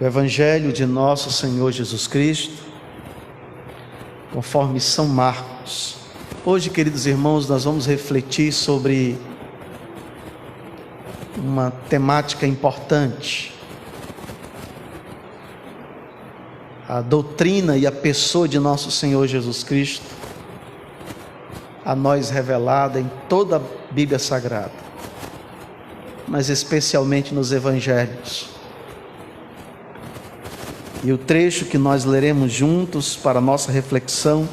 O Evangelho de nosso Senhor Jesus Cristo, conforme São Marcos. Hoje, queridos irmãos, nós vamos refletir sobre uma temática importante: a doutrina e a pessoa de nosso Senhor Jesus Cristo, a nós revelada em toda a Bíblia Sagrada, mas especialmente nos Evangelhos. E o trecho que nós leremos juntos para nossa reflexão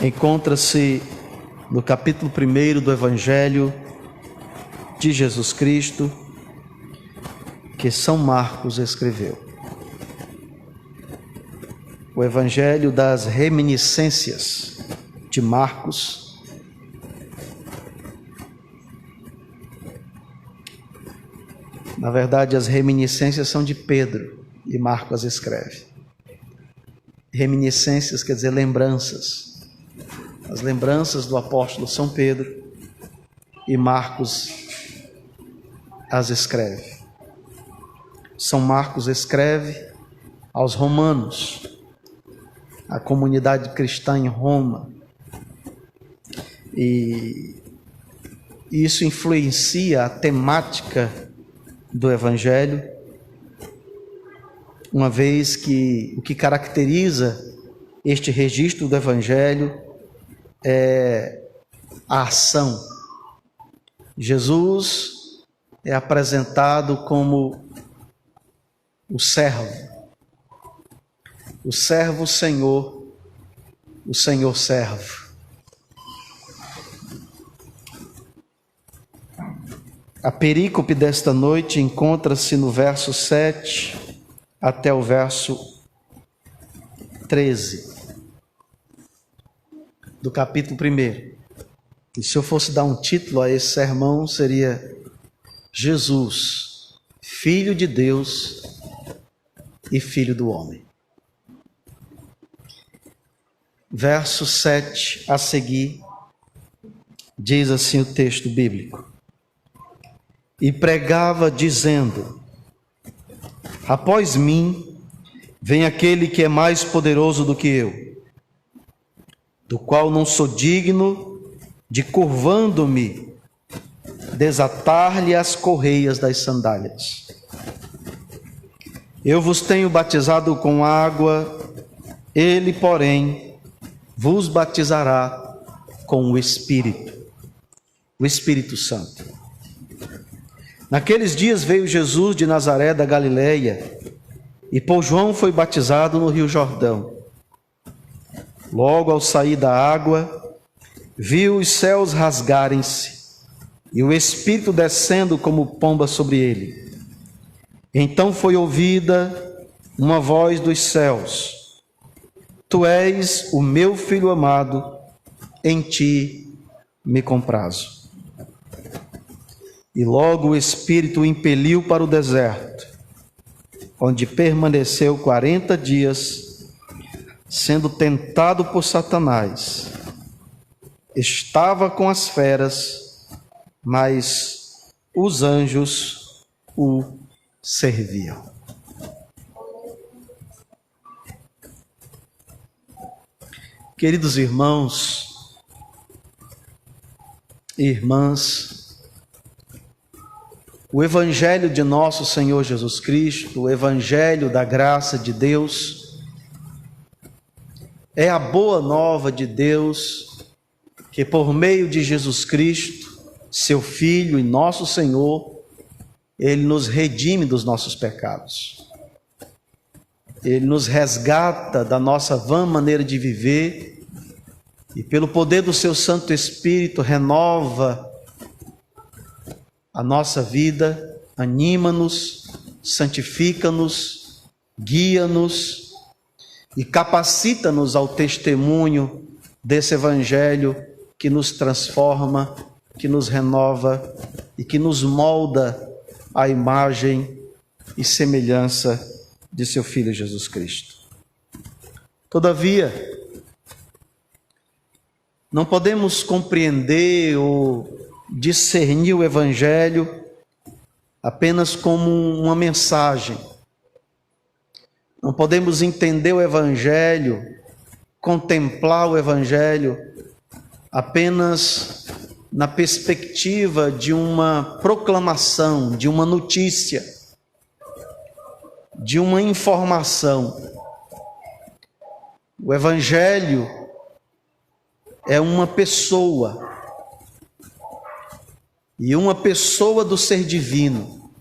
encontra-se no capítulo 1 do Evangelho de Jesus Cristo, que São Marcos escreveu. O Evangelho das Reminiscências de Marcos, na verdade, as reminiscências são de Pedro e Marcos escreve. Reminiscências quer dizer lembranças. As lembranças do apóstolo São Pedro, e Marcos as escreve. São Marcos escreve aos romanos, a comunidade cristã em Roma, e isso influencia a temática do Evangelho, uma vez que o que caracteriza este registro do Evangelho é a ação. Jesus é apresentado como o servo Senhor, o Senhor servo. A perícope desta noite encontra-se no verso 7 até o verso 13 do capítulo 1. E se eu fosse dar um título a esse sermão, seria Jesus, Filho de Deus e Filho do Homem. Verso 7 a seguir, diz assim o texto bíblico: E pregava dizendo: Após mim vem aquele que é mais poderoso do que eu, do qual não sou digno de, curvando-me, desatar-lhe as correias das sandálias. Eu vos tenho batizado com água, ele, porém, vos batizará com o Espírito Santo. Naqueles dias veio Jesus de Nazaré da Galileia, e por João foi batizado no Rio Jordão. Logo ao sair da água, viu os céus rasgarem-se, e o Espírito descendo como pomba sobre ele. Então foi ouvida uma voz dos céus: Tu és o meu Filho amado, em ti me comprazo. E logo o Espírito o impeliu para o deserto, onde permaneceu 40 dias, sendo tentado por Satanás. Estava com as feras, mas os anjos o serviam. Queridos irmãos e irmãs, o Evangelho de nosso Senhor Jesus Cristo, o Evangelho da graça de Deus, é a boa nova de Deus, que por meio de Jesus Cristo, seu Filho e nosso Senhor, Ele nos redime dos nossos pecados. Ele nos resgata da nossa vã maneira de viver e, pelo poder do seu Santo Espírito, renova a nossa vida, anima-nos, santifica-nos, guia-nos e capacita-nos ao testemunho desse Evangelho que nos transforma, que nos renova e que nos molda à imagem e semelhança de seu Filho Jesus Cristo. Todavia, não podemos compreender ou discernir o Evangelho apenas como uma mensagem. Não podemos entender o Evangelho, contemplar o Evangelho apenas na perspectiva de uma proclamação, de uma notícia, de uma informação. O Evangelho é uma pessoa, e uma pessoa do ser divino,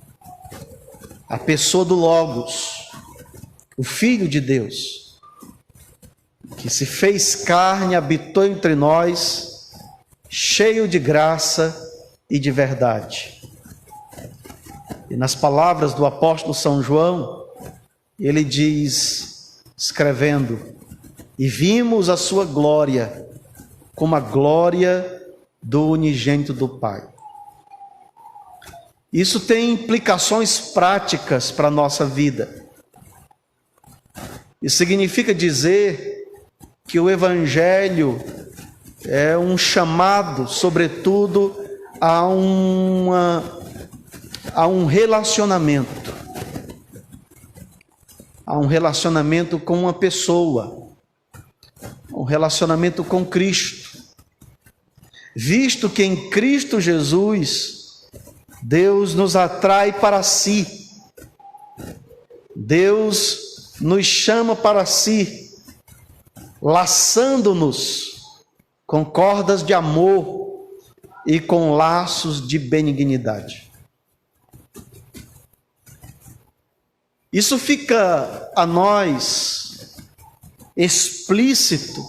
a pessoa do Logos, o Filho de Deus, que se fez carne, habitou entre nós, cheio de graça e de verdade. E nas palavras do apóstolo São João, ele diz, escrevendo: e vimos a sua glória, como a glória do unigênito do Pai. Isso tem implicações práticas para a nossa vida. Isso significa dizer que o Evangelho é um chamado, sobretudo, a um relacionamento. A um relacionamento com uma pessoa. Um relacionamento com Cristo. Visto que em Cristo Jesus, Deus nos atrai para si. Deus nos chama para si, laçando-nos com cordas de amor e com laços de benignidade. Isso fica a nós explícito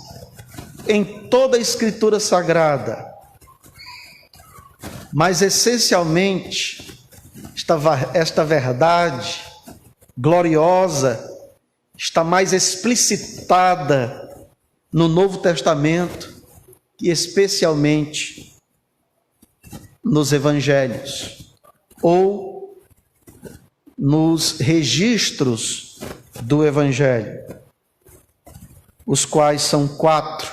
em toda a Escritura Sagrada, mas essencialmente esta verdade gloriosa está mais explicitada no Novo Testamento e especialmente nos Evangelhos ou nos registros do Evangelho, os quais são 4.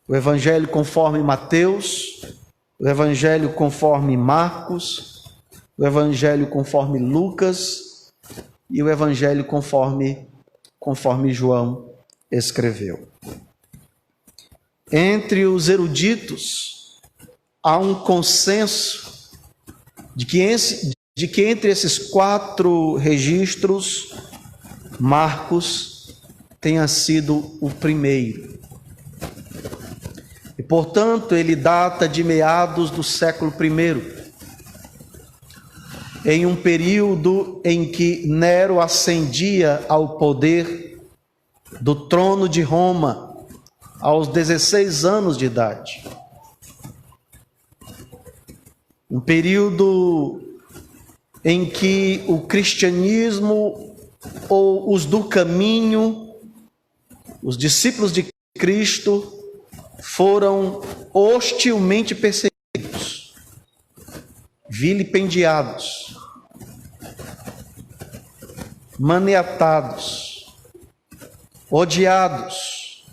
O Evangelho conforme Mateus, o Evangelho conforme Marcos, o Evangelho conforme Lucas e o Evangelho conforme João escreveu. Entre os eruditos, há um consenso de que entre esses 4 registros, Marcos tenha sido o primeiro. E, portanto, ele data de meados do século I, em um período em que Nero ascendia ao poder do trono de Roma aos 16 anos de idade. Um período em que o cristianismo ou os do caminho, os discípulos de Cristo, foram hostilmente perseguidos, vilipendiados, maniatados, odiados,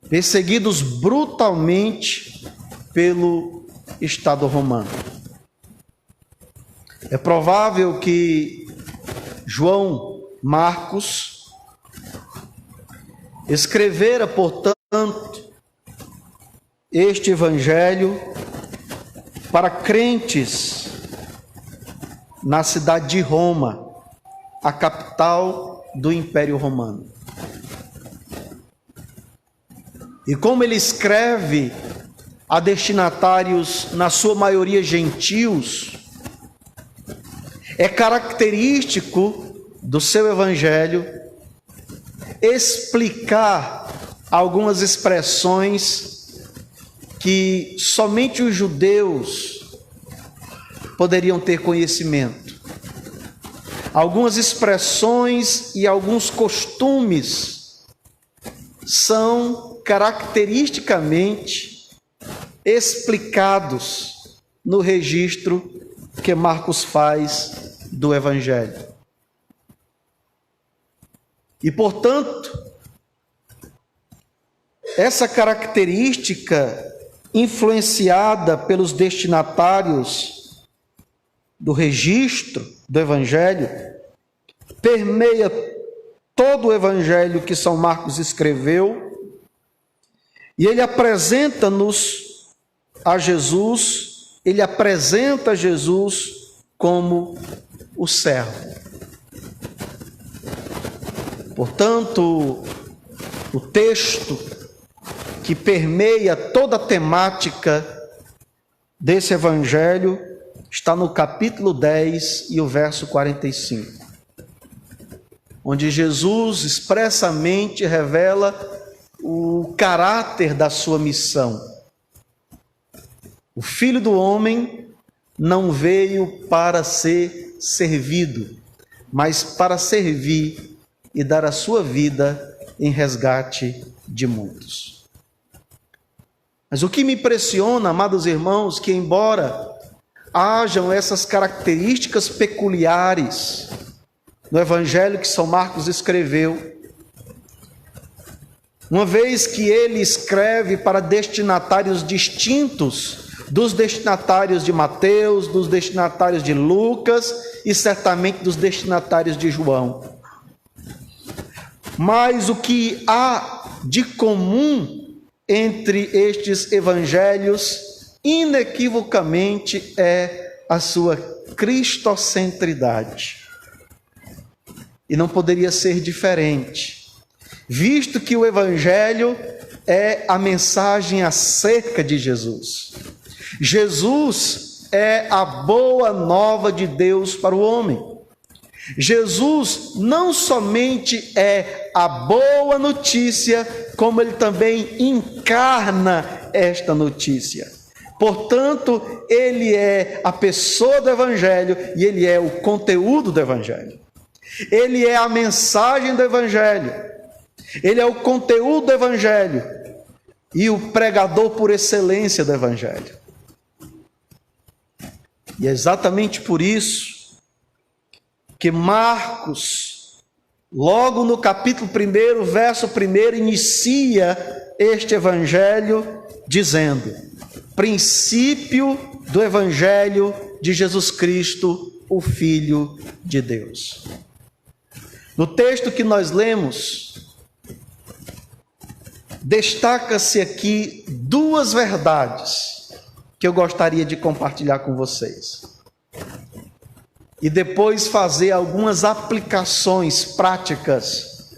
perseguidos brutalmente pelo Estado romano. É provável que João Marcos escrevera, portanto, este evangelho para crentes na cidade de Roma, a capital do Império Romano. E como ele escreve a destinatários, na sua maioria gentios, é característico do seu evangelho explicar algumas expressões que somente os judeus poderiam ter conhecimento. Algumas expressões e alguns costumes são caracteristicamente explicados no registro que Marcos faz do Evangelho. E, portanto, essa característica influenciada pelos destinatários do registro do Evangelho, permeia todo o Evangelho que São Marcos escreveu, e ele apresenta-nos a Jesus, ele apresenta Jesus como o servo. Portanto, o texto que permeia toda a temática desse Evangelho está no capítulo 10 e o verso 45, onde Jesus expressamente revela o caráter da sua missão. O Filho do Homem não veio para ser servido, mas para servir e dar a sua vida em resgate de muitos. Mas o que me impressiona, amados irmãos, que embora hajam essas características peculiares no Evangelho que São Marcos escreveu, uma vez que ele escreve para destinatários distintos dos destinatários de Mateus, dos destinatários de Lucas e certamente dos destinatários de João. Mas o que há de comum entre estes evangelhos, inequivocamente, é a sua cristocentridade. E não poderia ser diferente, visto que o evangelho é a mensagem acerca de Jesus. Jesus é a boa nova de Deus para o homem. Jesus não somente é a boa notícia, como ele também encarna esta notícia. Portanto, ele é a pessoa do Evangelho e ele é o conteúdo do Evangelho. Ele é a mensagem do Evangelho. Ele é o conteúdo do Evangelho e o pregador por excelência do Evangelho. E é exatamente por isso que Marcos, logo no capítulo 1, verso 1, inicia este evangelho dizendo: princípio do evangelho de Jesus Cristo, o Filho de Deus. No texto que nós lemos, destaca-se aqui duas verdades que eu gostaria de compartilhar com vocês. E depois fazer algumas aplicações práticas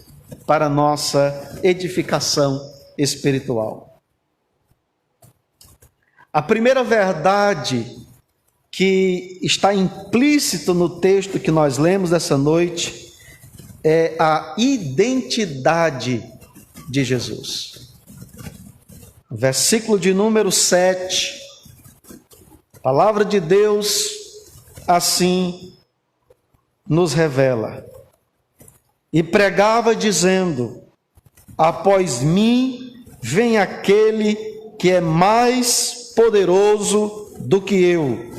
para a nossa edificação espiritual. A primeira verdade que está implícito no texto que nós lemos essa noite é a identidade de Jesus. Versículo de número 7, a palavra de Deus assim nos revela: e pregava dizendo: após mim vem aquele que é mais poderoso do que eu,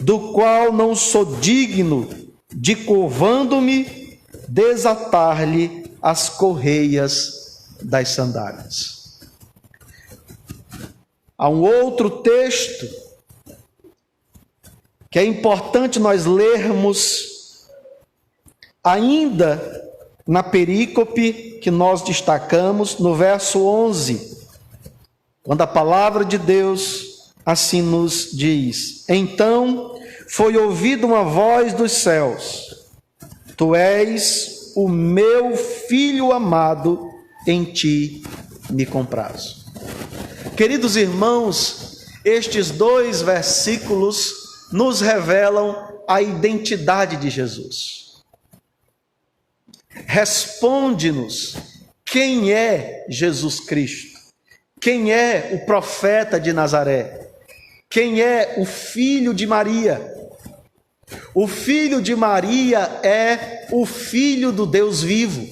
do qual não sou digno de, curvando-me, desatar-lhe as correias das sandálias. Há um outro texto que é importante nós lermos ainda na perícope que nós destacamos, no verso 11, quando a palavra de Deus assim nos diz: então foi ouvida uma voz dos céus: tu és o meu filho amado, em ti me comprazo. Queridos irmãos, estes dois versículos nos revelam a identidade de Jesus. Responde-nos quem é Jesus Cristo, quem é o profeta de Nazaré, quem é o filho de Maria. O filho de Maria é o filho do Deus vivo.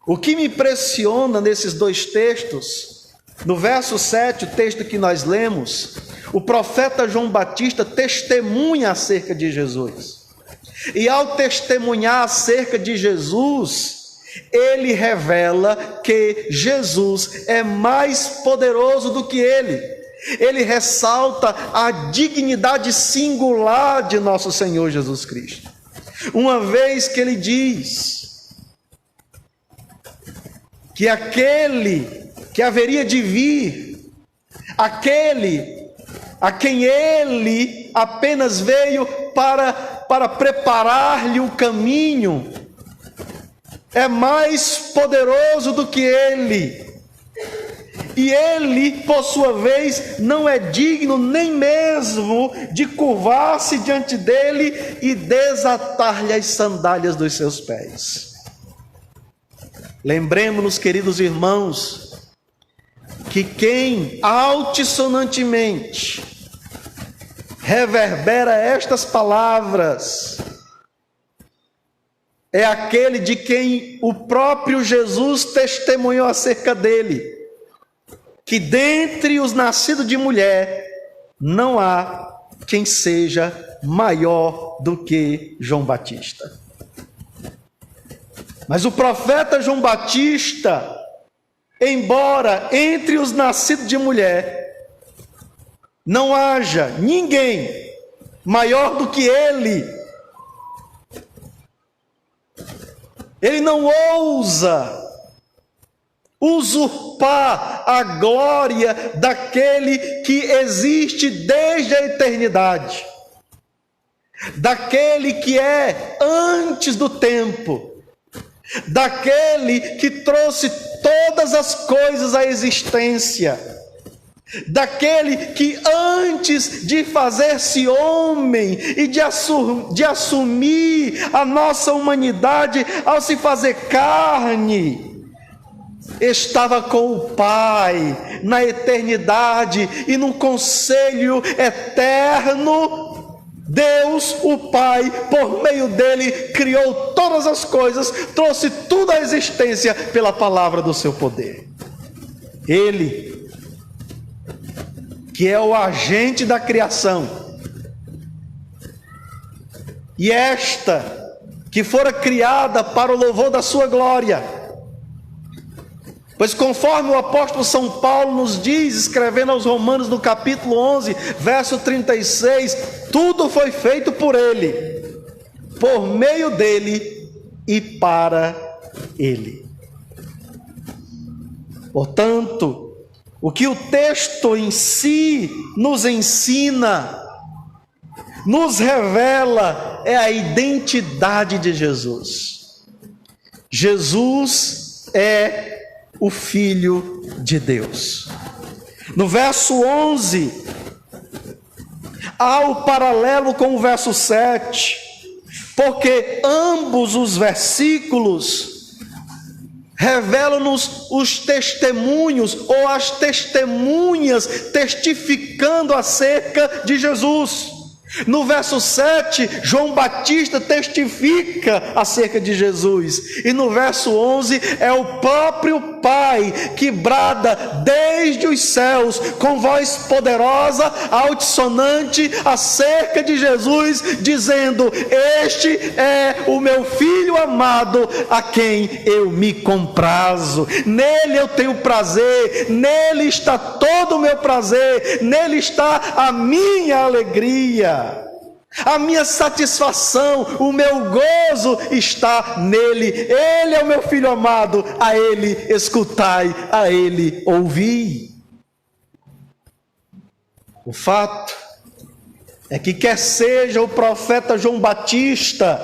O que me impressiona nesses dois textos, no verso 7, o texto que nós lemos, o profeta João Batista testemunha acerca de Jesus. E ao testemunhar acerca de Jesus, ele revela que Jesus é mais poderoso do que ele. Ele ressalta a dignidade singular de nosso Senhor Jesus Cristo. Uma vez que ele diz que aquele que haveria de vir, aquele a quem ele apenas veio para preparar-lhe o caminho, é mais poderoso do que ele. E ele, por sua vez, não é digno nem mesmo de curvar-se diante dele e desatar-lhe as sandálias dos seus pés. Lembremos-nos, queridos irmãos, que quem altissonantemente reverbera estas palavras é aquele de quem o próprio Jesus testemunhou acerca dele, que dentre os nascidos de mulher não há quem seja maior do que João Batista. Mas o profeta João Batista, embora entre os nascidos de mulher não haja ninguém maior do que ele não ousa usurpar a glória daquele que existe desde a eternidade, daquele que é antes do tempo, daquele que trouxe todas as coisas à existência, daquele que antes de fazer-se homem e de assumir a nossa humanidade ao se fazer carne, estava com o Pai na eternidade e num conselho eterno. Deus, o Pai, por meio dele, criou todas as coisas, trouxe tudo à existência pela palavra do seu poder. Ele, que é o agente da criação, e esta, que fora criada para o louvor da sua glória. Pois conforme o apóstolo São Paulo nos diz, escrevendo aos Romanos no capítulo 11, verso 36, tudo foi feito por ele, por meio dele e para ele. Portanto, o que o texto em si nos ensina, nos revela, é a identidade de Jesus. Jesus é o Filho de Deus. No verso 11, há o paralelo com o verso 7, porque ambos os versículos revelam-nos os testemunhos ou as testemunhas testificando acerca de Jesus. No verso 7, João Batista testifica acerca de Jesus. E no verso 11, é o próprio Pai que brada desde os céus com voz poderosa, altissonante, acerca de Jesus, dizendo: este é o meu Filho amado, a quem eu me comprazo. Nele eu tenho prazer, nele está todo o meu prazer, nele está a minha alegria. A minha satisfação, o meu gozo está nele. Ele é o meu Filho amado, a ele escutai, a ele ouvi. O fato é que quer seja o profeta João Batista,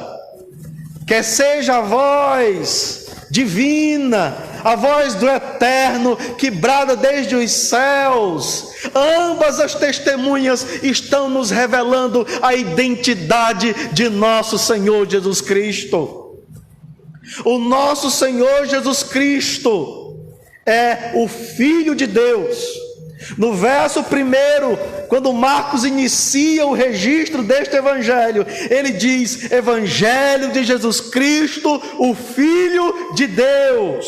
quer seja a voz divina, a voz do Eterno que brada desde os céus, ambas as testemunhas estão nos revelando a identidade de nosso Senhor Jesus Cristo. O nosso Senhor Jesus Cristo é o Filho de Deus. No verso 1, quando Marcos inicia o registro deste evangelho, ele diz: Evangelho de Jesus Cristo, o Filho de Deus.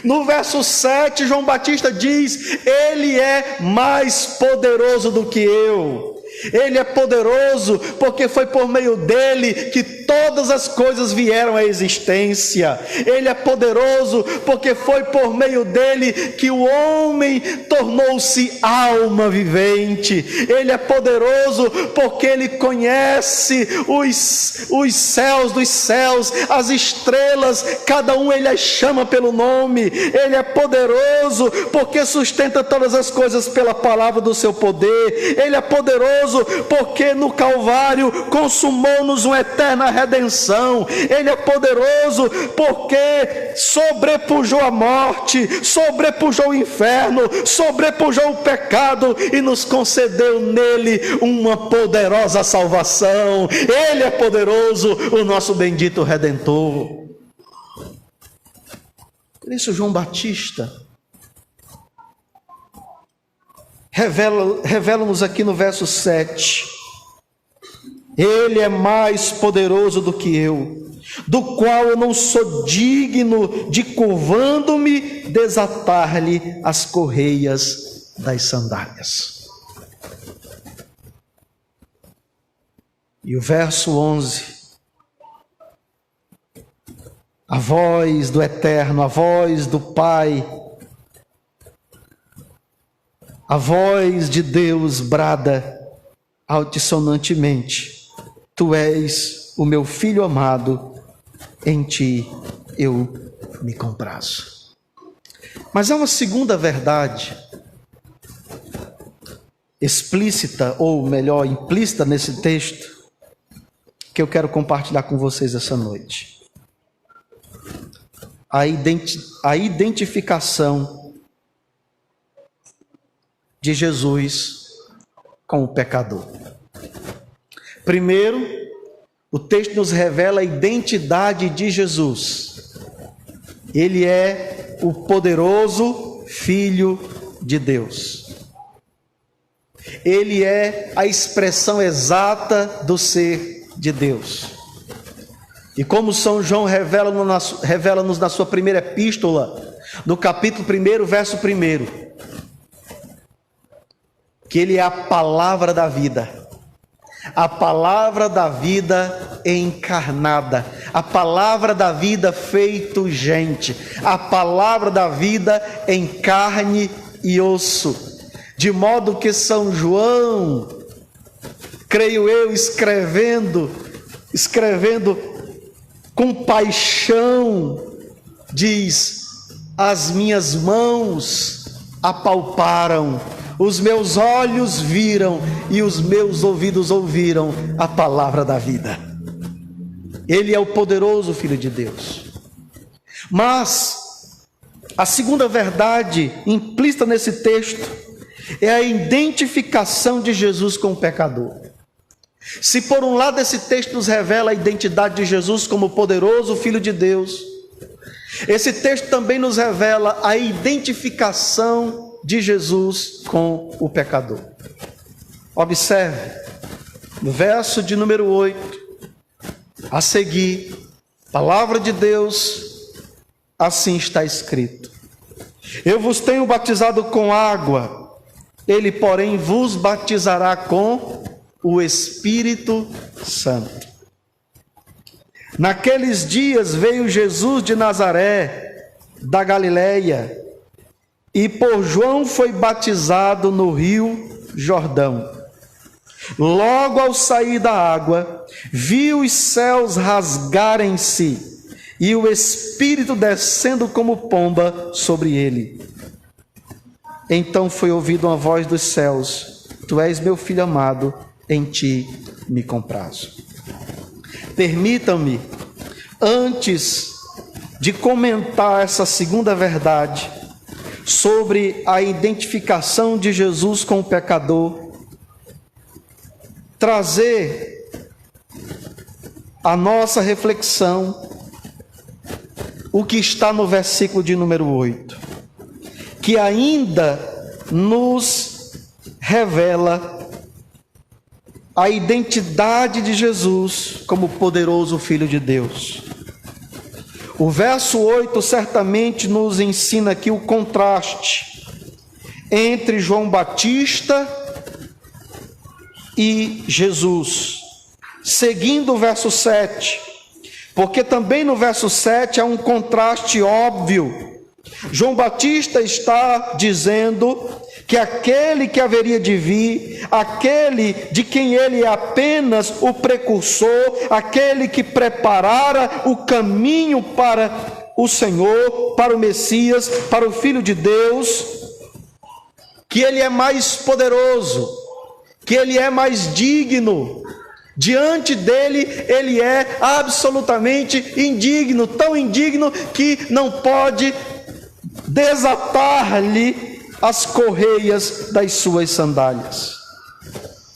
No verso 7, João Batista diz: ele é mais poderoso do que eu. Ele é poderoso porque foi por meio dele que todas as coisas vieram à existência. Ele é poderoso porque foi por meio dele que o homem tornou-se alma vivente. Ele é poderoso porque ele conhece os céus dos céus, as estrelas, cada um ele as chama pelo nome. Ele é poderoso porque sustenta todas as coisas pela palavra do seu poder. Ele é poderoso porque no Calvário consumou-nos uma eterna redenção. Ele é poderoso porque sobrepujou a morte, sobrepujou o inferno, sobrepujou o pecado e nos concedeu nele uma poderosa salvação. Ele é poderoso, o nosso bendito Redentor. Por isso João Batista revela-nos aqui no verso 7: Ele é mais poderoso do que eu, do qual eu não sou digno de, curvando-me, desatar-lhe as correias das sandálias. E o verso 11: a voz do Eterno, a voz do Pai, a voz de Deus brada altissonantemente: Tu és o meu filho amado, em ti eu me comprazo. Mas há uma segunda verdade, explícita, ou melhor, implícita nesse texto, que eu quero compartilhar com vocês essa noite. A identificação de Jesus com o pecador. Primeiro, o texto nos revela a identidade de Jesus. Ele é o poderoso Filho de Deus. Ele é a expressão exata do ser de Deus. E como São João revela-nos na sua primeira epístola, no capítulo 1, verso 1, que ele é a palavra da vida. A palavra da vida encarnada, a palavra da vida feito gente, a palavra da vida em carne e osso. De modo que São João, creio eu, escrevendo com paixão, diz: as minhas mãos apalparam, os meus olhos viram e os meus ouvidos ouviram a palavra da vida. Ele é o poderoso Filho de Deus. Mas a segunda verdade implícita nesse texto é a identificação de Jesus com o pecador. Se por um lado esse texto nos revela a identidade de Jesus como poderoso Filho de Deus, esse texto também nos revela a identificação de Jesus com o pecador. Observe, no verso de número 8, a seguir, palavra de Deus, assim está escrito: Eu vos tenho batizado com água, ele, porém, vos batizará com o Espírito Santo. Naqueles dias veio Jesus de Nazaré, da Galileia, e por João foi batizado no rio Jordão. Logo ao sair da água, viu os céus rasgarem-se, e o Espírito descendo como pomba sobre ele. Então foi ouvida uma voz dos céus: Tu és meu filho amado, em ti me comprazo. Permitam-me, antes de comentar essa segunda verdade sobre a identificação de Jesus com o pecador, trazer a nossa reflexão o que está no versículo de número 8, que ainda nos revela a identidade de Jesus como poderoso Filho de Deus. O verso 8 certamente nos ensina aqui o contraste entre João Batista e Jesus. Seguindo o verso 7, porque também no verso 7 há um contraste óbvio. João Batista está dizendo que aquele que haveria de vir, aquele de quem ele é apenas o precursor, aquele que preparara o caminho para o Senhor, para o Messias, para o Filho de Deus, que ele é mais poderoso, que ele é mais digno. Diante dele, ele é absolutamente indigno, tão indigno que não pode desatar-lhe as correias das suas sandálias.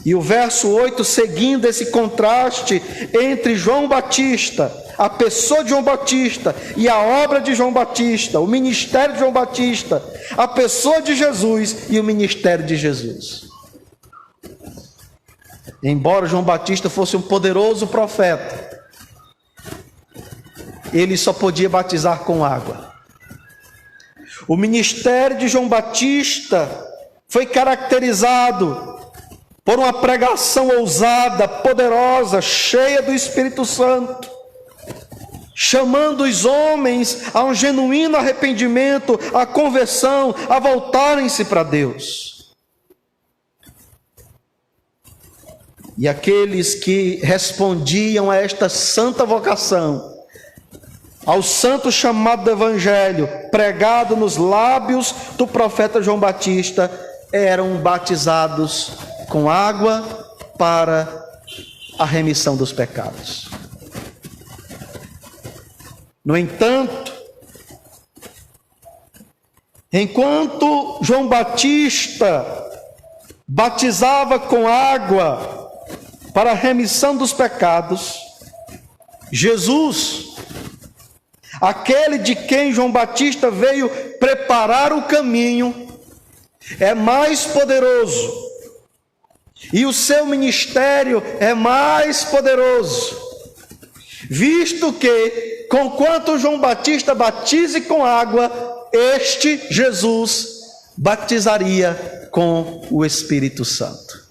E o verso 8, seguindo esse contraste entre João Batista, a pessoa de João Batista e a obra de João Batista, o ministério de João Batista, a pessoa de Jesus e o ministério de Jesus. Embora João Batista fosse um poderoso profeta, ele só podia batizar com água. O ministério de João Batista foi caracterizado por uma pregação ousada, poderosa, cheia do Espírito Santo, chamando os homens a um genuíno arrependimento, à conversão, a voltarem-se para Deus. E aqueles que respondiam a esta santa vocação, ao santo chamado do Evangelho, pregado nos lábios do profeta João Batista, eram batizados com água para a remissão dos pecados. No entanto, enquanto João Batista batizava com água para a remissão dos pecados, Jesus, aquele de quem João Batista veio preparar o caminho, é mais poderoso, e o seu ministério é mais poderoso, visto que, conquanto João Batista batize com água, este Jesus batizaria com o Espírito Santo.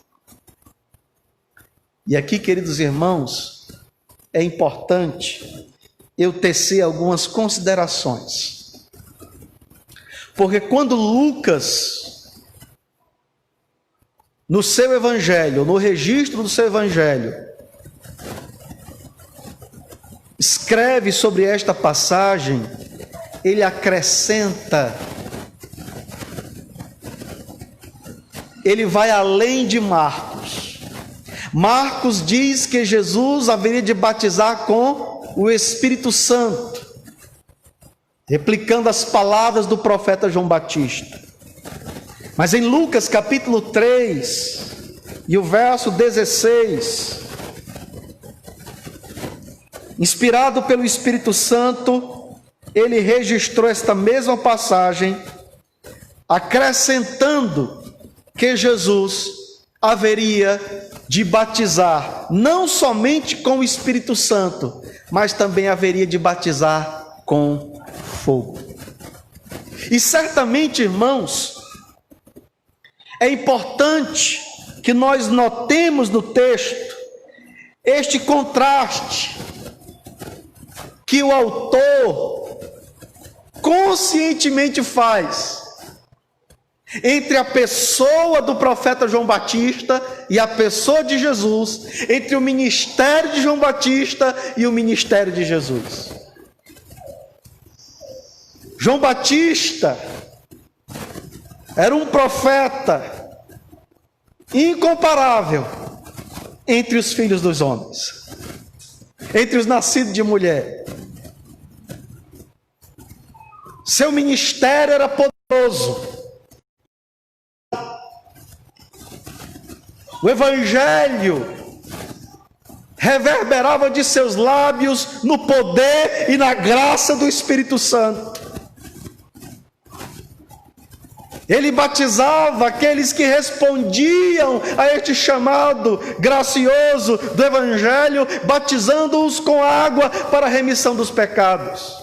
E aqui, queridos irmãos, é importante eu tecer algumas considerações. Porque quando Lucas, no seu evangelho, no registro do seu evangelho, escreve sobre esta passagem, ele acrescenta, ele vai além de Marcos. Marcos diz que Jesus haveria de batizar com o Espírito Santo, replicando as palavras do profeta João Batista. Mas em Lucas capítulo 3 e o verso 16, inspirado pelo Espírito Santo, ele registrou esta mesma passagem, acrescentando que Jesus haveria de batizar não somente com o Espírito Santo, mas também haveria de batizar com fogo. E certamente, irmãos, é importante que nós notemos no texto este contraste que o autor conscientemente faz entre a pessoa do profeta João Batista e a pessoa de Jesus, entre o ministério de João Batista e o ministério de Jesus. João Batista era um profeta incomparável entre os filhos dos homens, entre os nascidos de mulher. Seu ministério era poderoso. O Evangelho reverberava de seus lábios no poder e na graça do Espírito Santo. Ele batizava aqueles que respondiam a este chamado gracioso do Evangelho, batizando-os com água para a remissão dos pecados.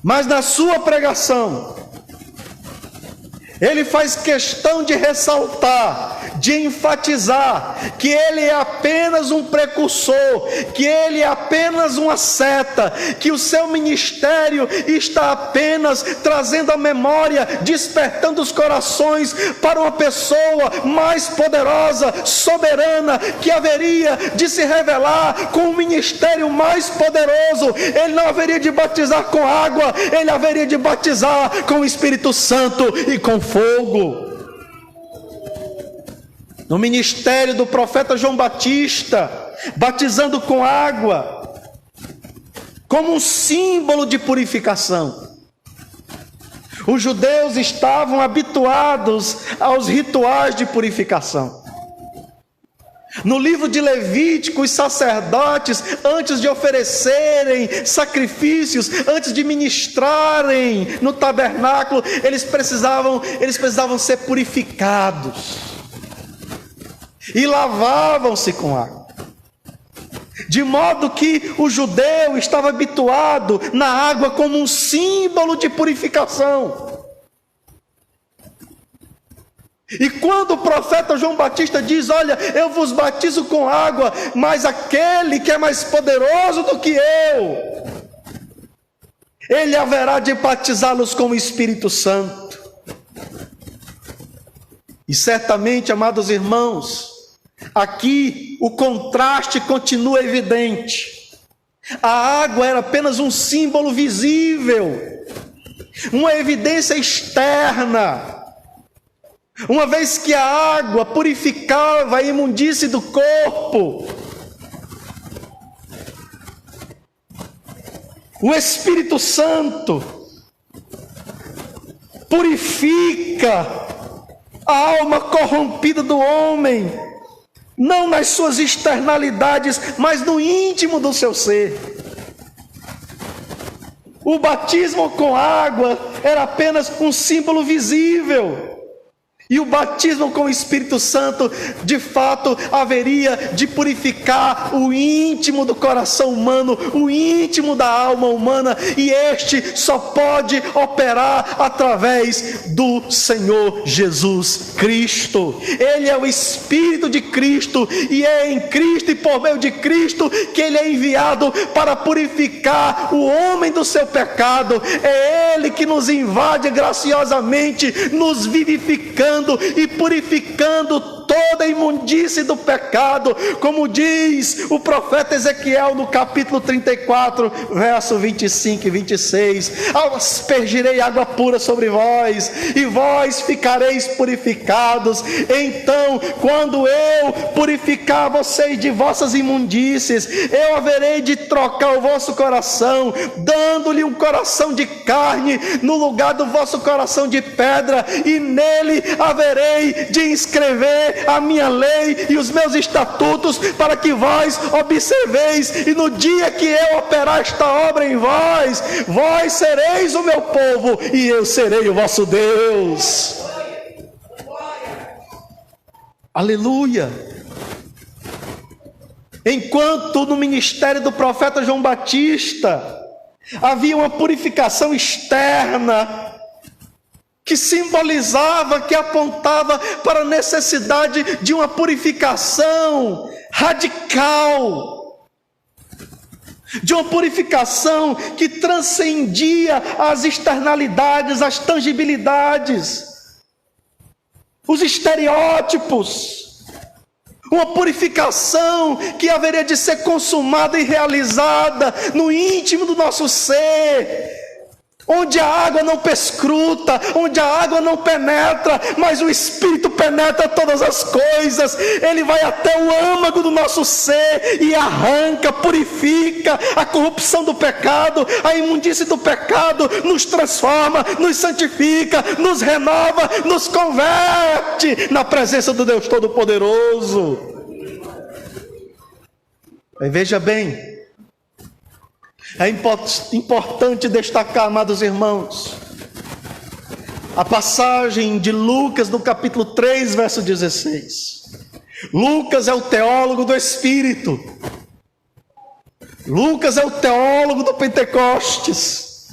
Mas na sua pregação, Ele faz questão de ressaltar, de enfatizar que ele é apenas um precursor, que ele é apenas uma seta, que o seu ministério está apenas trazendo a memória, despertando os corações para uma pessoa mais poderosa, soberana, que haveria de se revelar com um ministério mais poderoso. Ele não haveria de batizar com água, ele haveria de batizar com o Espírito Santo e com fogo. No ministério do profeta João Batista, batizando com água, como um símbolo de purificação. Os judeus estavam habituados aos rituais de purificação. No livro de Levítico, os sacerdotes, antes de oferecerem sacrifícios, antes de ministrarem no tabernáculo, eles precisavam ser purificados. E lavavam-se com água. De modo que o judeu estava habituado na água como um símbolo de purificação. E quando o profeta João Batista diz: olha, eu vos batizo com água, mas aquele que é mais poderoso do que eu, ele haverá de batizá-los com o Espírito Santo. E certamente, amados irmãos, aqui o contraste continua evidente. A água era apenas um símbolo visível, uma evidência externa. Uma vez que a água purificava a imundície do corpo, o Espírito Santo purifica a alma corrompida do homem, não nas suas externalidades, mas no íntimo do seu ser. O batismo com água era apenas um símbolo visível. E o batismo com o Espírito Santo, de fato, haveria de purificar o íntimo do coração humano, o íntimo da alma humana, e este só pode operar através do Senhor Jesus Cristo. Ele é o Espírito de Cristo, e é em Cristo e por meio de Cristo que Ele é enviado para purificar o homem do seu pecado. É Ele que nos invade graciosamente, nos vivificando e purificando toda a imundície do pecado, como diz o profeta Ezequiel no capítulo 34, verso 25 e 26: aspergirei água pura sobre vós, e vós ficareis purificados. Então, quando eu purificar vocês de vossas imundícies, eu haverei de trocar o vosso coração, dando-lhe um coração de carne no lugar do vosso coração de pedra, e nele haverei de inscrever a minha lei e os meus estatutos, para que vós observeis, e no dia que eu operar esta obra em vós, vós sereis o meu povo e eu serei o vosso Deus. Aleluia! Enquanto no ministério do profeta João Batista havia uma purificação externa, que simbolizava, que apontava para a necessidade de uma purificação radical, de uma purificação que transcendia as externalidades, as tangibilidades, os estereótipos, uma purificação que haveria de ser consumada e realizada no íntimo do nosso ser, onde a água não perscruta, onde a água não penetra, mas o Espírito penetra todas as coisas. Ele vai até o âmago do nosso ser e arranca, purifica a corrupção do pecado, a imundície do pecado, nos transforma, nos santifica, nos renova, nos converte na presença do Deus Todo-Poderoso. Aí veja bem, é importante destacar, amados irmãos, a passagem de Lucas no capítulo 3, verso 16. Lucas é o teólogo do Espírito. Lucas é o teólogo do Pentecostes.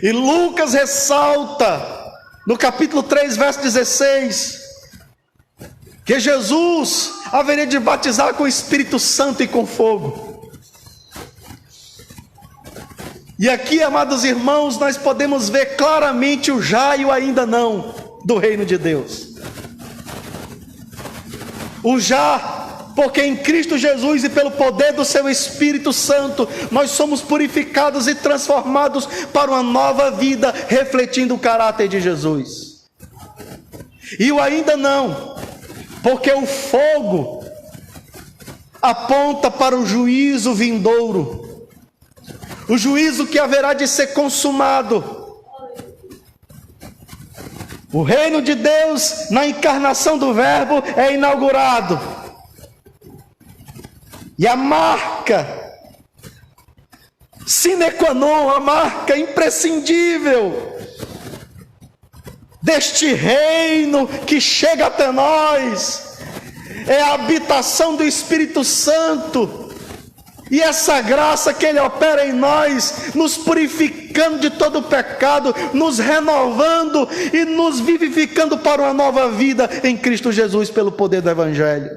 E Lucas ressalta no capítulo 3, verso 16, que Jesus haveria de batizar com o Espírito Santo e com fogo. E aqui, amados irmãos, nós podemos ver claramente o já e o ainda não do reino de Deus. O já, porque em Cristo Jesus e pelo poder do seu Espírito Santo, nós somos purificados e transformados para uma nova vida, refletindo o caráter de Jesus. E o ainda não, porque o fogo aponta para o juízo vindouro, o juízo que haverá de ser consumado. O reino de Deus, na encarnação do Verbo, é inaugurado. E a marca sine qua non, a marca imprescindível deste reino que chega até nós, é a habitação do Espírito Santo. E essa graça que Ele opera em nós, nos purificando de todo o pecado, nos renovando e nos vivificando para uma nova vida em Cristo Jesus pelo poder do Evangelho.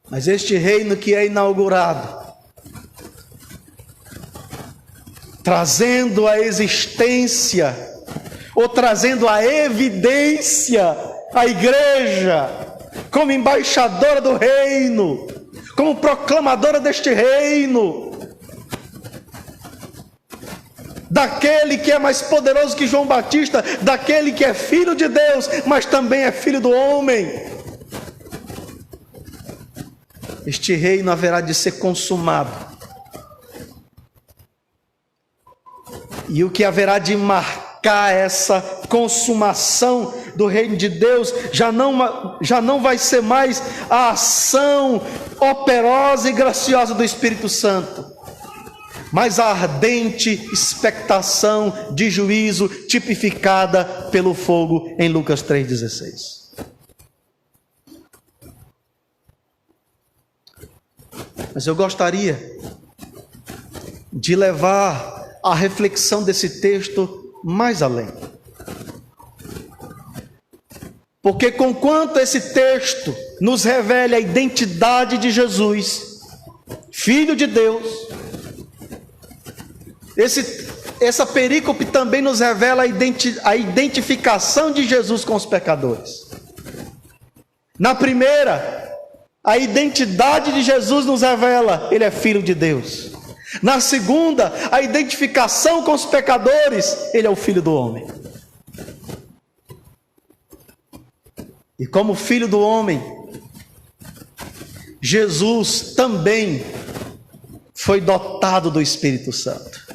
Mas este reino que é inaugurado, trazendo a existência, ou trazendo a evidência, a igreja, como embaixadora do reino, como proclamadora deste reino, daquele que é mais poderoso que João Batista, daquele que é filho de Deus, mas também é filho do homem. Este reino haverá de ser consumado. E o que haverá de marcar essa consumação do reino de Deus já não vai ser mais a ação operosa e graciosa do Espírito Santo, mas a ardente expectação de juízo tipificada pelo fogo em Lucas 3,16. Mas eu gostaria de levar a reflexão desse texto mais além. Porque conquanto esse texto nos revela a identidade de Jesus, Filho de Deus, essa perícope também nos revela a identificação de Jesus com os pecadores. Na primeira, a identidade de Jesus nos revela, Ele é Filho de Deus. Na segunda, a identificação com os pecadores, Ele é o Filho do homem. E como Filho do homem, Jesus também foi dotado do Espírito Santo.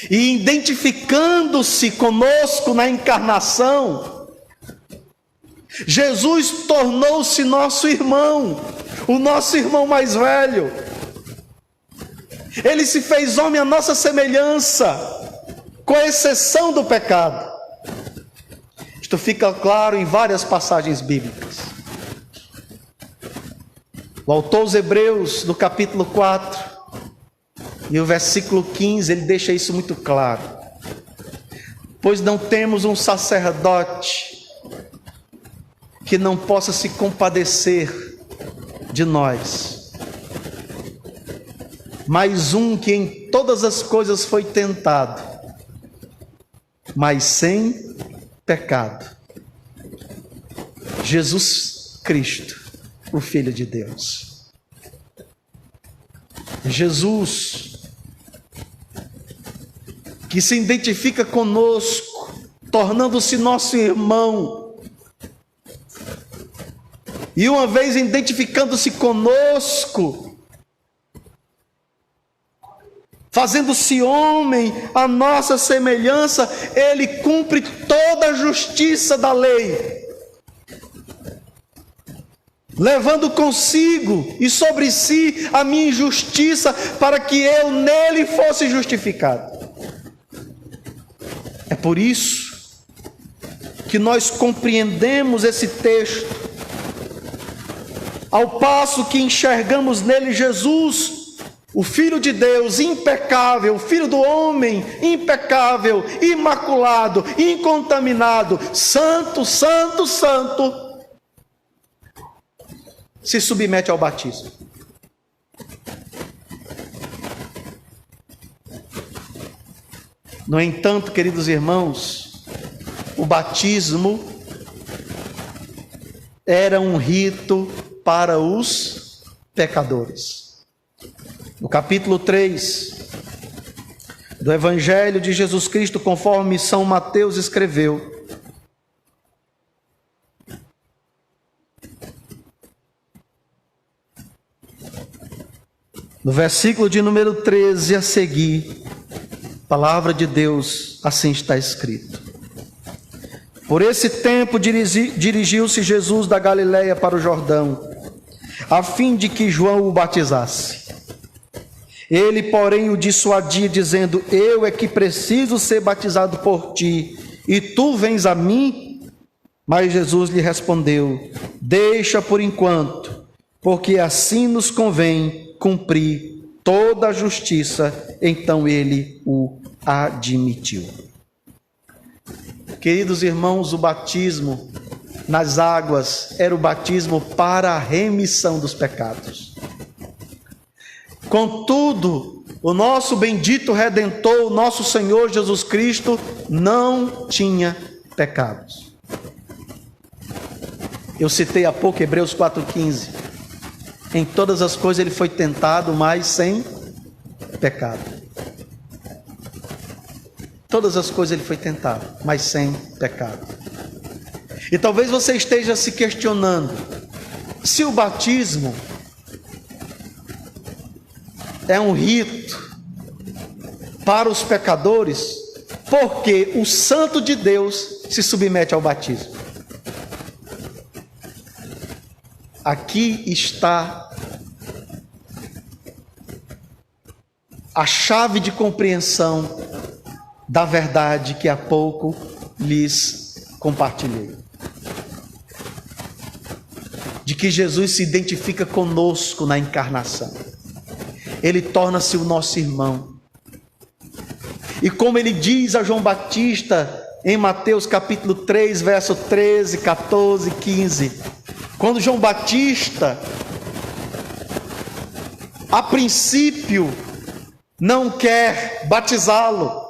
E identificando-se conosco na encarnação, Jesus tornou-se nosso irmão, o nosso irmão mais velho. Ele se fez homem à nossa semelhança, com exceção do pecado. Isto fica claro em várias passagens bíblicas. O autor aos Hebreus, no capítulo 4, e o versículo 15, ele deixa isso muito claro. Pois não temos um sacerdote que não possa se compadecer de nós, mas um que em todas as coisas foi tentado, mas sem pecado. Jesus Cristo, o Filho de Deus. Jesus, que se identifica conosco, tornando-se nosso irmão, e uma vez identificando-se conosco, fazendo-se homem à nossa semelhança, Ele cumpre toda a justiça da lei, levando consigo e sobre si a minha injustiça, para que eu nele fosse justificado. É por isso que nós compreendemos esse texto, ao passo que enxergamos nele Jesus, o Filho de Deus impecável, o Filho do homem impecável, imaculado, incontaminado, santo, santo, santo, se submete ao batismo. No entanto, queridos irmãos, o batismo era um rito para os pecadores. No capítulo 3 do Evangelho de Jesus Cristo, conforme São Mateus escreveu, no versículo de número 13 a seguir, a palavra de Deus assim está escrito: por esse tempo dirigiu-se Jesus da Galileia para o Jordão, a fim de que João o batizasse. Ele, porém, o dissuadia, dizendo: eu é que preciso ser batizado por ti, e tu vens a mim? Mas Jesus lhe respondeu: deixa por enquanto, porque assim nos convém cumprir toda a justiça. Então ele o admitiu. Queridos irmãos, o batismo nas águas era o batismo para a remissão dos pecados. Contudo, o nosso bendito Redentor, o nosso Senhor Jesus Cristo, não tinha pecados. Eu citei há pouco Hebreus 4,15. Em todas as coisas ele foi tentado, mas sem pecado. Todas as coisas ele foi tentado, mas sem pecado. E talvez você esteja se questionando se o batismo é um rito para os pecadores, porque o Santo de Deus se submete ao batismo. Aqui está a chave de compreensão da verdade que há pouco lhes compartilhei. De que Jesus se identifica conosco na encarnação. Ele torna-se o nosso irmão. E como ele diz a João Batista em Mateus capítulo 3, verso 13, 14, 15, quando João Batista, a princípio, não quer batizá-lo,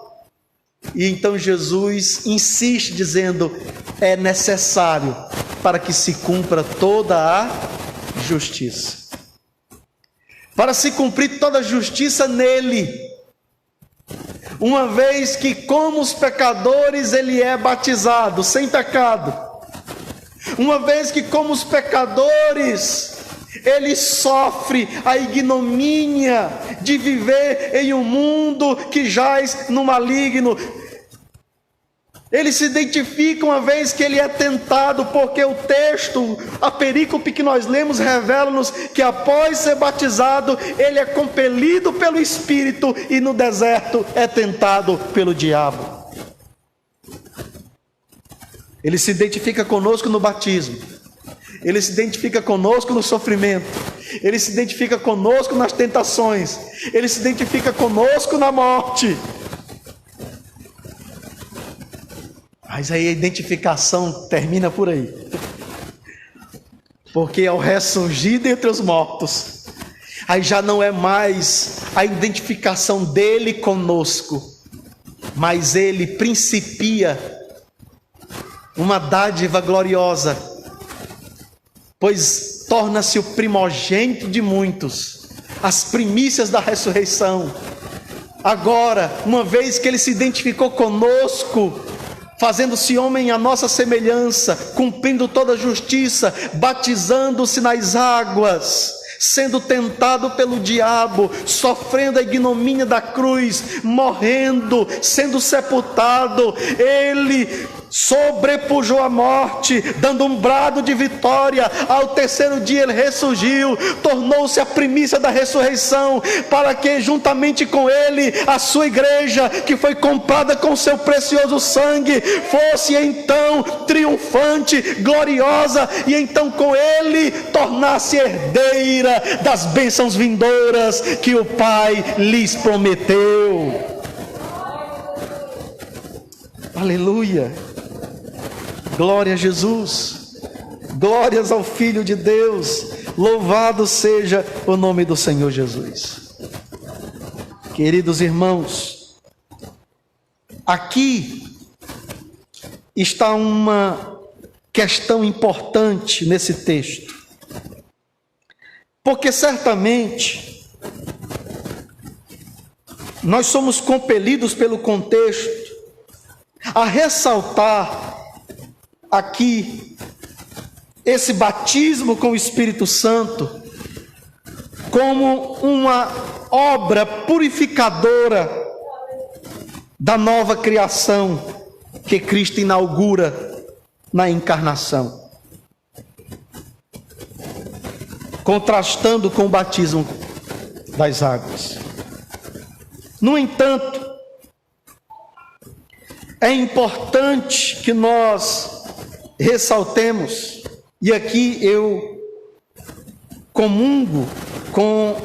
e então Jesus insiste dizendo: é necessário para que se cumpra toda a justiça. Para se cumprir toda a justiça nele, uma vez que como os pecadores ele é batizado sem pecado, uma vez que como os pecadores ele sofre a ignomínia de viver em um mundo que jaz no maligno, ele se identifica uma vez que ele é tentado, porque o texto, a perícope que nós lemos, revela-nos que após ser batizado, ele é compelido pelo Espírito e no deserto é tentado pelo diabo. Ele se identifica conosco no batismo, ele se identifica conosco no sofrimento, ele se identifica conosco nas tentações, ele se identifica conosco na morte. Mas aí a identificação termina por aí. Porque ao ressurgir dentre os mortos, aí já não é mais a identificação dele conosco, mas ele principia uma dádiva gloriosa, pois torna-se o primogênito de muitos, as primícias da ressurreição. Agora, uma vez que ele se identificou conosco, fazendo-se homem à nossa semelhança, cumprindo toda a justiça, batizando-se nas águas, sendo tentado pelo diabo, sofrendo a ignomínia da cruz, morrendo, sendo sepultado, ele sobrepujou a morte, dando um brado de vitória. Ao terceiro dia ele ressurgiu, tornou-se a primícia da ressurreição, para que juntamente com ele a sua igreja, que foi comprada com seu precioso sangue, fosse então triunfante, gloriosa, e então com ele tornasse herdeira das bênçãos vindouras que o Pai lhes prometeu. Aleluia, glória a Jesus, glórias ao Filho de Deus, louvado seja o nome do Senhor Jesus. Queridos irmãos, aqui está uma questão importante nesse texto, porque certamente nós somos compelidos pelo contexto a ressaltar aqui esse batismo com o Espírito Santo como uma obra purificadora da nova criação que Cristo inaugura na encarnação, contrastando com o batismo das águas. No entanto, é importante que nós ressaltemos, e aqui eu comungo com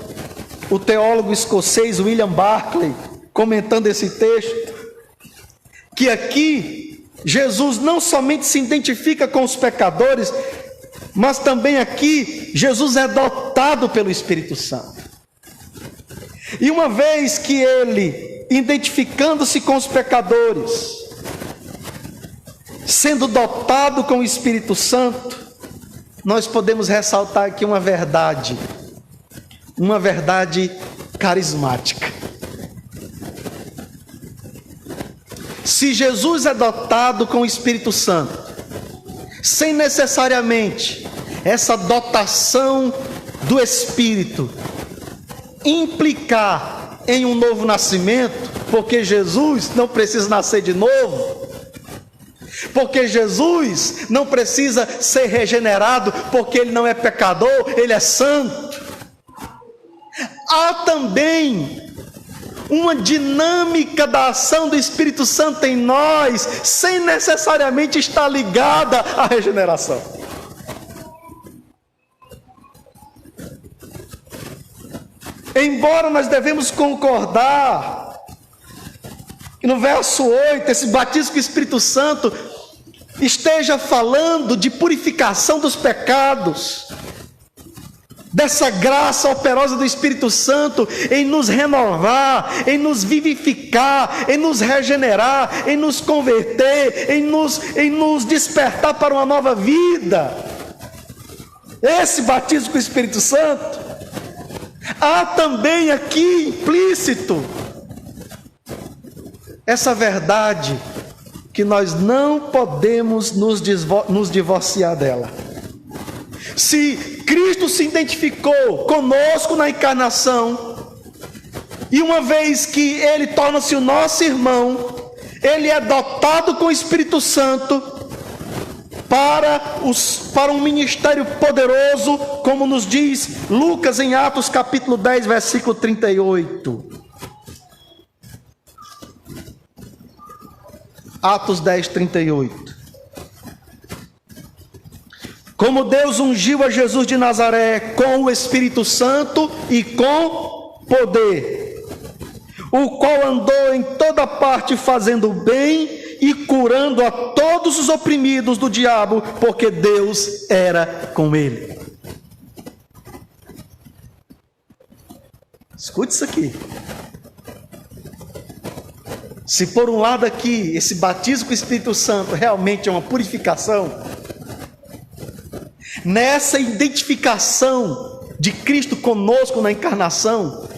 o teólogo escocês William Barclay, comentando esse texto, que aqui Jesus não somente se identifica com os pecadores, mas também aqui Jesus é dotado pelo Espírito Santo. E uma vez que ele, identificando-se com os pecadores, sendo dotado com o Espírito Santo, nós podemos ressaltar aqui uma verdade carismática. Se Jesus é dotado com o Espírito Santo, sem necessariamente essa dotação do Espírito implicar em um novo nascimento, porque Jesus não precisa nascer de novo, porque Jesus não precisa ser regenerado, porque ele não é pecador, ele é santo. Há também uma dinâmica da ação do Espírito Santo em nós, sem necessariamente estar ligada à regeneração. Embora nós devemos concordar que no verso 8, esse batismo com o Espírito Santo esteja falando de purificação dos pecados, dessa graça operosa do Espírito Santo em nos renovar, em nos vivificar, em nos regenerar, em nos converter, em nos despertar para uma nova vida. Esse batismo com o Espírito Santo, há também aqui implícito essa verdade que nós não podemos nos divorciar dela. Se Cristo se identificou conosco na encarnação, e uma vez que Ele torna-se o nosso irmão, Ele é dotado com o Espírito Santo para um ministério poderoso, como nos diz Lucas em Atos capítulo 10, versículo 38. Atos 10, 38. Como Deus ungiu a Jesus de Nazaré com o Espírito Santo e com poder, o qual andou em toda parte fazendo o bem e curando a todos os oprimidos do diabo, porque Deus era com ele. Escute isso aqui. Se por um lado aqui, esse batismo com o Espírito Santo realmente é uma purificação, nessa identificação de Cristo conosco na encarnação,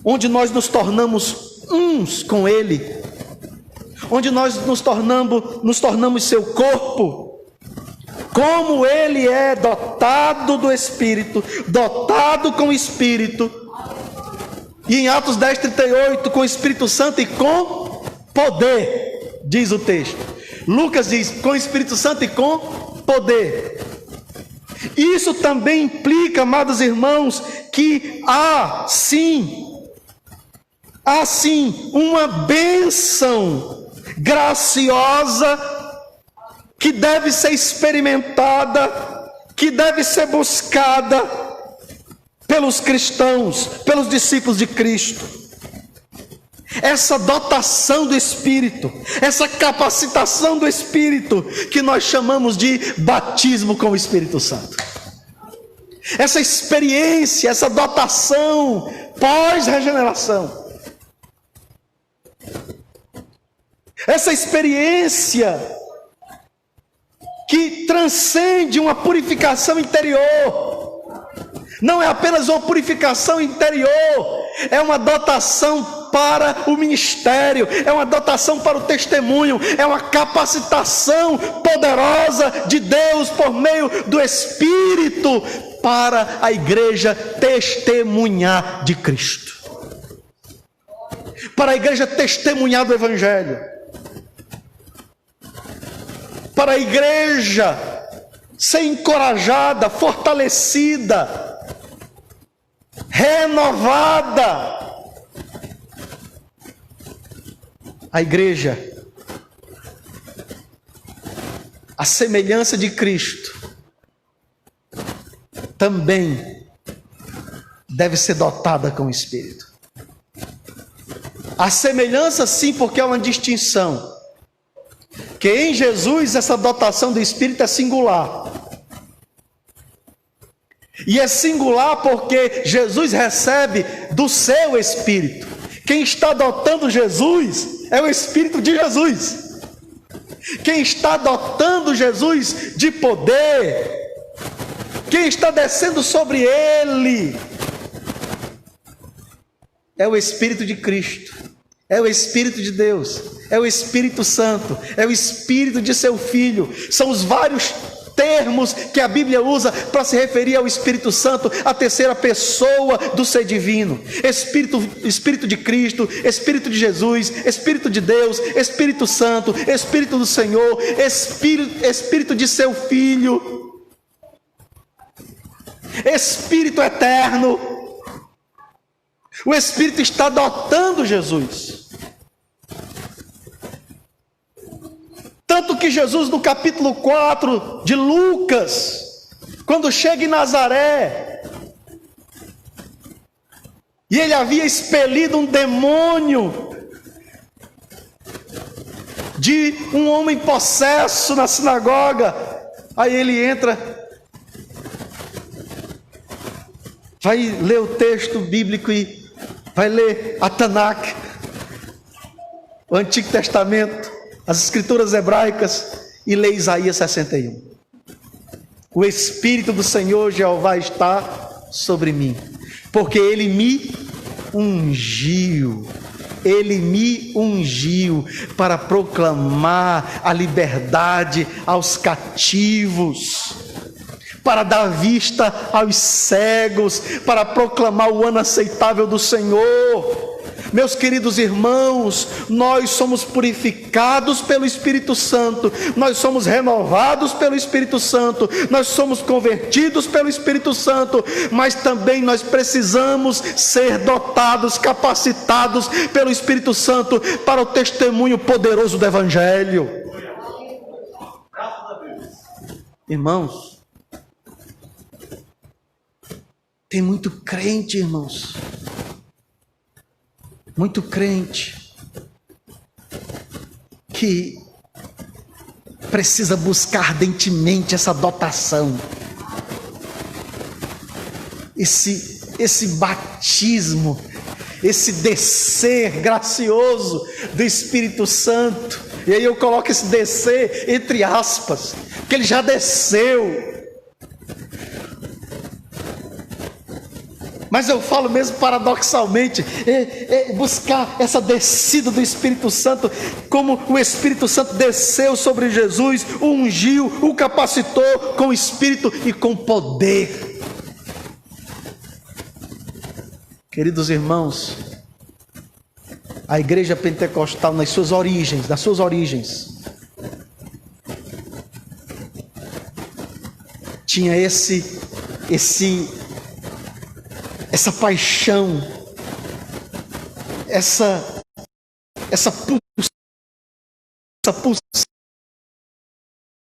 onde nós nos tornamos uns com Ele, onde nós nos tornamos seu corpo, como Ele é dotado do Espírito, dotado com o Espírito, e em Atos 10, 38, com o Espírito Santo e com poder, diz o texto. Lucas diz, com o Espírito Santo e com poder. Isso também implica, amados irmãos, que há sim uma bênção graciosa que deve ser experimentada, que deve ser buscada pelos cristãos, pelos discípulos de Cristo. Essa dotação do Espírito, essa capacitação do Espírito, que nós chamamos de batismo com o Espírito Santo. Essa experiência, essa dotação pós-regeneração. Essa experiência que transcende uma purificação interior. Não é apenas uma purificação interior, é uma dotação para o ministério, é uma dotação para o testemunho, é uma capacitação poderosa de Deus por meio do Espírito para a igreja testemunhar de Cristo, para a igreja testemunhar do Evangelho, para a igreja ser encorajada, fortalecida, renovada. A igreja, a semelhança de Cristo, também deve ser dotada com o Espírito. A semelhança sim, porque é uma distinção, que em Jesus essa dotação do Espírito é singular. E é singular porque Jesus recebe do seu Espírito. Quem está adotando Jesus é o Espírito de Jesus. Quem está adotando Jesus de poder, quem está descendo sobre ele, é o Espírito de Cristo, é o Espírito de Deus, é o Espírito Santo, é o Espírito de seu Filho. São os vários termos que a Bíblia usa para se referir ao Espírito Santo, a terceira pessoa do ser divino. Espírito de Cristo, Espírito de Jesus, Espírito de Deus, Espírito Santo, Espírito do Senhor, Espírito de seu Filho, Espírito eterno. O Espírito está adotando Jesus. Tanto que Jesus, no capítulo 4 de Lucas, quando chega em Nazaré, e ele havia expelido um demônio de um homem possesso na sinagoga, aí ele entra, vai ler o texto bíblico e vai ler a Tanakh, o Antigo Testamento, as escrituras hebraicas, e lê Isaías 61. O Espírito do Senhor Jeová está sobre mim, porque Ele me ungiu para proclamar a liberdade aos cativos, para dar vista aos cegos, para proclamar o ano aceitável do Senhor. Meus queridos irmãos, nós somos purificados pelo Espírito Santo, nós somos renovados pelo Espírito Santo, nós somos convertidos pelo Espírito Santo, mas também nós precisamos ser dotados, capacitados pelo Espírito Santo para o testemunho poderoso do Evangelho. Irmãos, tem muito crente, irmãos, muito crente que precisa buscar ardentemente essa dotação, esse batismo, esse descer gracioso do Espírito Santo. E aí eu coloco esse descer entre aspas, porque ele já desceu. Mas eu falo mesmo paradoxalmente, buscar essa descida do Espírito Santo, como o Espírito Santo desceu sobre Jesus, o ungiu, o capacitou com o Espírito e com poder. Queridos irmãos, a igreja pentecostal nas suas origens, tinha essa paixão, essa pulsão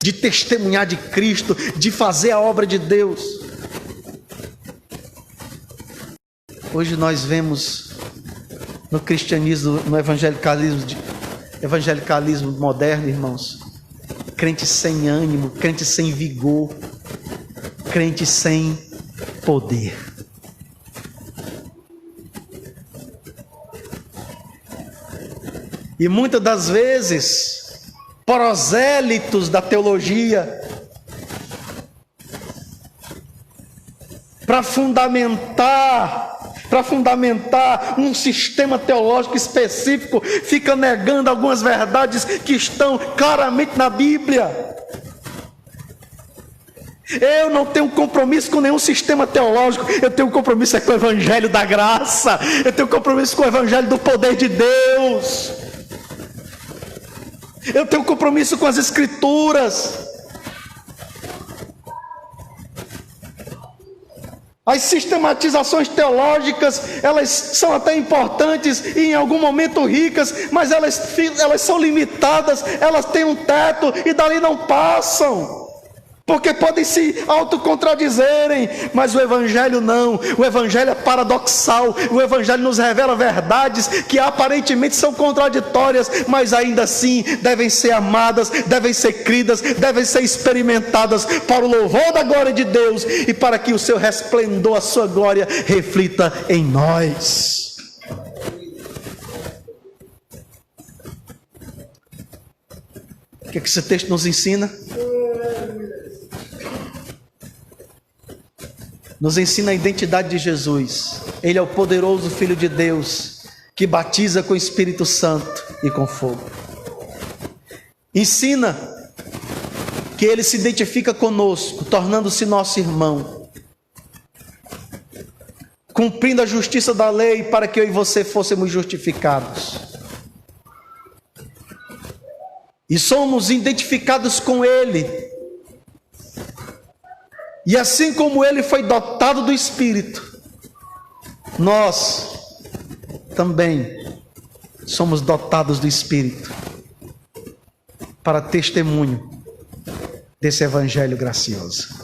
de testemunhar de Cristo, de fazer a obra de Deus. Hoje nós vemos no cristianismo, no evangelicalismo moderno, irmãos, crente sem ânimo, crente sem vigor, crente sem poder. E muitas das vezes, prosélitos da teologia, para fundamentar um sistema teológico específico, fica negando algumas verdades que estão claramente na Bíblia. Eu não tenho compromisso com nenhum sistema teológico, eu tenho compromisso com o Evangelho da graça, eu tenho compromisso com o Evangelho do poder de Deus, eu tenho compromisso com as Escrituras. As sistematizações teológicas, elas são até importantes e em algum momento ricas, mas elas são limitadas, elas têm um teto e dali não passam, porque podem se autocontradizerem, mas o Evangelho não. O Evangelho é paradoxal, o Evangelho nos revela verdades que aparentemente são contraditórias, mas ainda assim devem ser amadas, devem ser cridas, devem ser experimentadas para o louvor da glória de Deus e para que o seu resplendor, a sua glória reflita em nós. O que esse texto nos ensina? Nos ensina a identidade de Jesus. Ele é o poderoso Filho de Deus, que batiza com o Espírito Santo e com fogo. Ensina que Ele se identifica conosco, tornando-se nosso irmão, cumprindo a justiça da lei para que eu e você fôssemos justificados. E somos identificados com Ele. E assim como Ele foi dotado do Espírito, nós também somos dotados do Espírito para testemunho desse Evangelho gracioso.